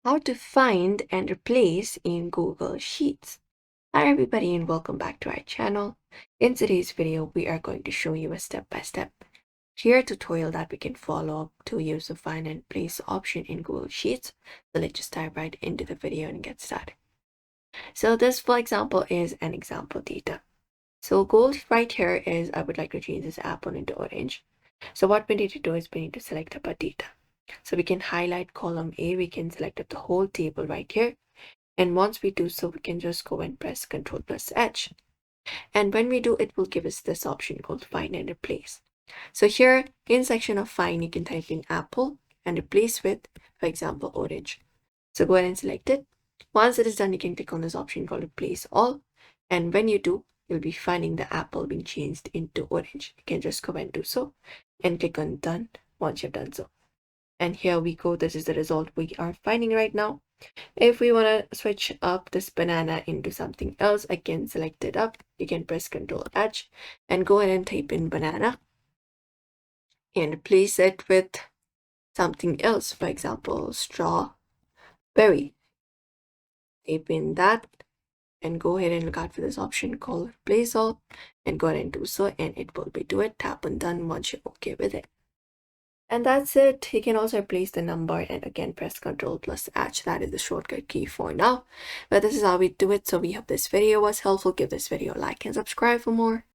how to find and replace in Google Sheets. Hi everybody and welcome back to our channel. In today's video, we are going to show you a step-by-step clear tutorial that we can follow to use the find and replace option in Google Sheets. So let's just dive right into the video and get started. So this, for example, is an example data. So goal right here is I would like to change this apple into orange. So what we need to do is we need to select up our data. So we can highlight column A, we can select up the whole table right here. And once we do so, we can just go and press Ctrl+H. And when we do, it will give us this option called find and replace. So here in section of find, you can type in apple and replace with, for example, orange. So go ahead and select it. Once it is done, you can click on this option called replace all. And when you do, you'll be finding the apple being changed into orange. You can just go and do so and click on done once you've done so. And here we go. This is the result we are finding right now. If we want to switch up this banana into something else, again, select it up. You can press Ctrl+H and go ahead and type in banana and replace it with something else. For example, strawberry. Type in that and go ahead and look out for this option called replace all and go ahead and do so, and it will be do it. Tap on done once you're okay with it. And that's it. You can also replace the number and again press Ctrl+H. That is the shortcut key for now. But this is how we do it. So we hope this video was helpful. Give this video a like and subscribe for more.